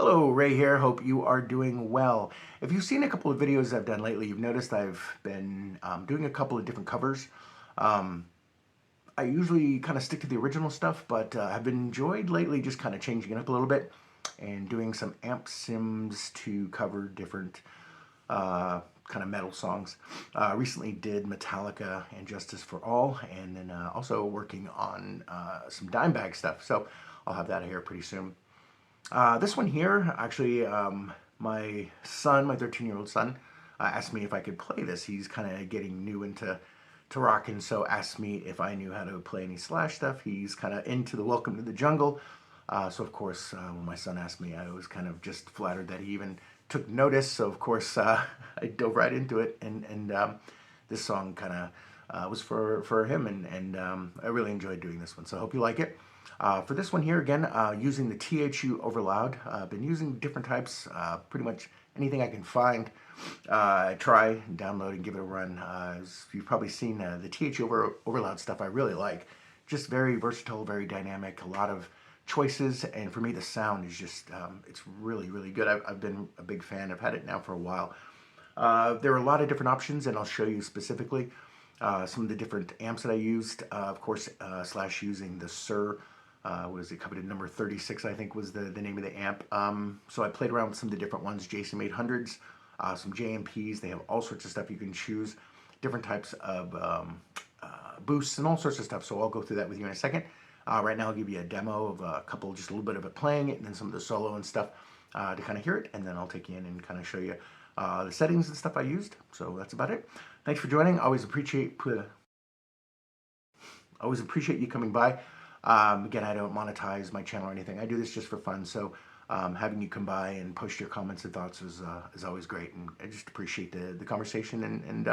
Hello, Ray here. Hope you are doing well. If you've seen a couple of videos I've done lately, you've noticed I've been doing a couple of different covers. Um, I usually kind of stick to the original stuff, but I've been enjoyed lately just kind of changing it up a little bit and doing some amp sims to cover different kind of metal songs. Recently did Metallica and Justice for All, and then also working on some Dimebag stuff. So I'll have that here pretty soon. This one here, actually, my son, my 13-year-old son, asked me if I could play this. He's kind of getting new into rock, and so asked me if I knew how to play any Slash stuff. He's kind of into the Welcome to the Jungle. So, of course, when my son asked me, I was kind of just flattered that he even took notice. So, of course, I dove right into it, and this song kind of was for him, and I really enjoyed doing this one. So I hope you like it. For this one here, again, using the THU overloud. I've been using different types, pretty much anything I can find. Try, download, and give it a run. As you've probably seen, the THU overloud stuff I really like. Just very versatile, very dynamic, a lot of choices, and for me the sound is just, it's really, really good. I've been a big fan. I've had it now for a while. There are a lot of different options, and I'll show you specifically some of the different amps that I used. Of course, Slash using the Sir, was it coveted number 36, I think was the name of the amp. So I played around with some of the different ones, JSM 800s, some JMPs. They have all sorts of stuff you can choose, different types of boosts and all sorts of stuff. So I'll go through that with you in a second. Right now I'll give you a demo of a couple, just a little bit of it playing it, and then some of the solo and stuff to kind of hear it, and then I'll take you in and kind of show you the settings and stuff I used. So that's about it. Thanks for joining. Always appreciate you coming by. Again, I don't monetize my channel or anything. I do this just for fun. So having you come by and post your comments and thoughts is always great. And I just appreciate the conversation and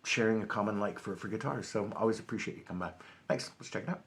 sharing a common like for guitars. So always appreciate you coming by. Thanks. Let's check it out.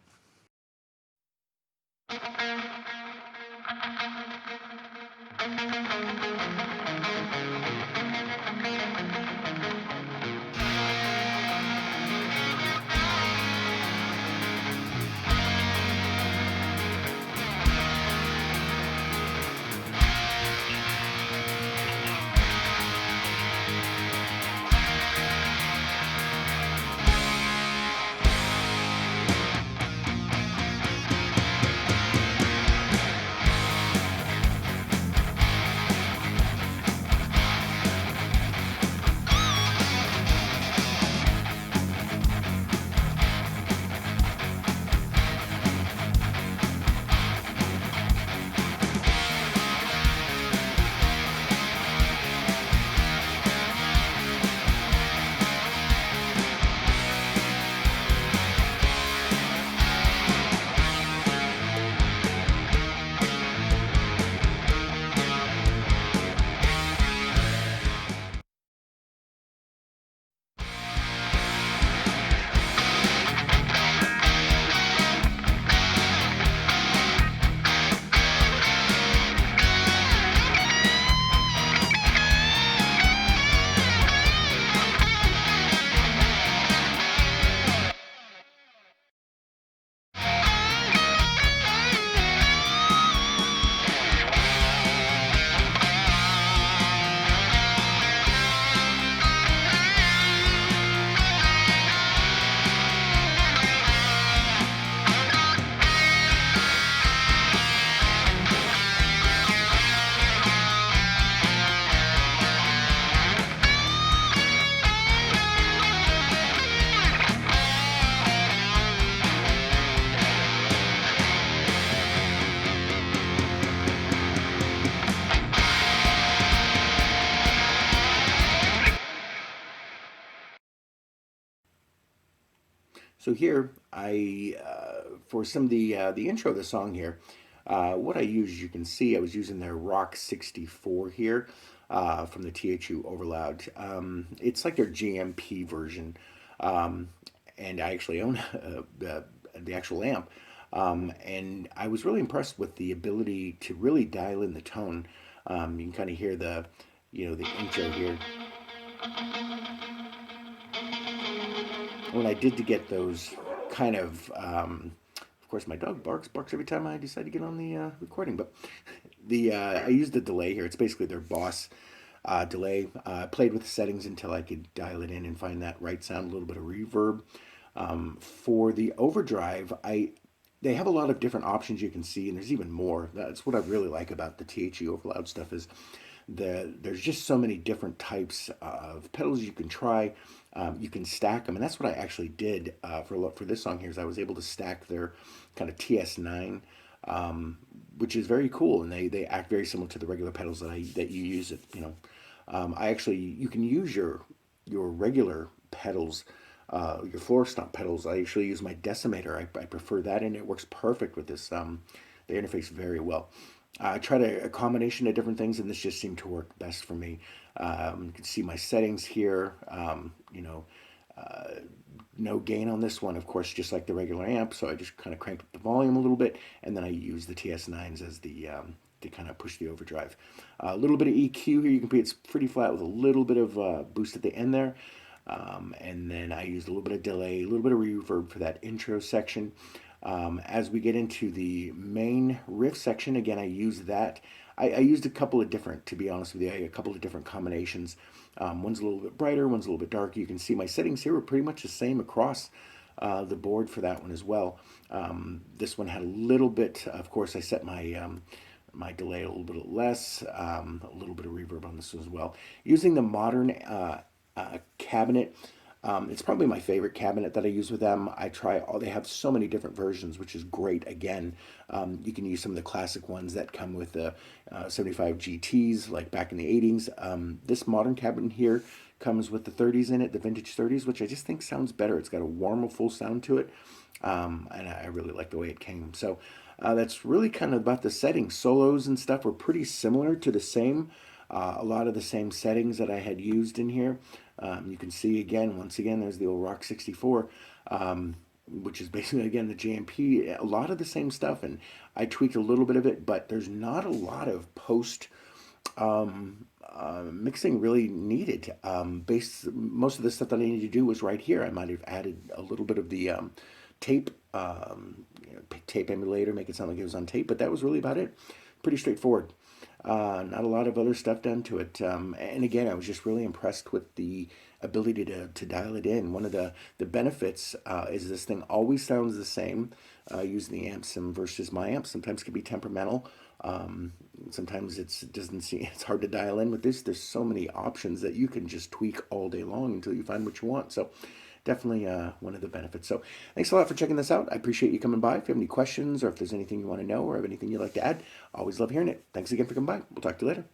So here, for some of the intro of the song here, what I use, as you can see, I was using their Rock 64 here from the THU Overloud. It's like their GMP version, um, and I actually own the actual amp. And I was really impressed with the ability to really dial in the tone. You can kind of hear the intro here. When I did to get those kind of course, my dog barks every time I decide to get on the recording. But I used the delay here. It's basically their Boss delay. I played with the settings until I could dial it in and find that right sound, a little bit of reverb. For the overdrive, I they have a lot of different options you can see, and there's even more. That's what I really like about the THU overloud stuff is there's just so many different types of pedals you can try. You can stack them, and that's what I actually did for this song here. Is I was able to stack their kind of TS9, which is very cool, and they act very similar to the regular pedals that you use. I actually you can use your regular pedals, your floor stomp pedals. I actually use my decimator. I prefer that, and it works perfect with this. They interface very well. I tried a combination of different things, and this just seemed to work best for me. You can see my settings here. No gain on this one, of course, just like the regular amp. So I just kind of cranked up the volume a little bit, and then I use the TS9s as the to kind of push the overdrive. A little bit of EQ here. You can see it's pretty flat with a little bit of boost at the end there. And then I used a little bit of delay, a little bit of reverb for that intro section. As we get into the main riff section, again, I used that. I used a couple of different, to be honest with you, a couple of different combinations. One's a little bit brighter, one's a little bit darker. You can see my settings here were pretty much the same across the board for that one as well. This one had a little bit, of course, I set my delay a little bit less, a little bit of reverb on this as well. Using the modern cabinet. It's probably my favorite cabinet that I use with them. They have so many different versions, which is great. Again, you can use some of the classic ones that come with the 75 GTs, like back in the 80s. This modern cabinet here comes with the 30s in it, the vintage 30s, which I just think sounds better. It's got a warmer, full sound to it, and I really like the way it came. So that's really kind of about the settings. Solos and stuff were pretty similar to the same. A lot of the same settings that I had used in here. You can see once again, there's the old Rock 64, which is basically, again, the JMP. A lot of the same stuff, and I tweaked a little bit of it, but there's not a lot of post mixing really needed. Most of the stuff that I needed to do was right here. I might have added a little bit of the tape, tape emulator, make it sound like it was on tape, but that was really about it. Pretty straightforward. Not a lot of other stuff done to it. And again, I was just really impressed with the ability to dial it in. One of the benefits is this thing always sounds the same. Using the amp sim versus my amp sometimes can be temperamental. Sometimes it doesn't seem, it's hard to dial in with this. There's so many options that you can just tweak all day long until you find what you want. So definitely one of the benefits. So thanks a lot for checking this out. I appreciate you coming by. If you have any questions or if there's anything you want to know or have anything you'd like to add, always love hearing it. Thanks again for coming by. We'll talk to you later.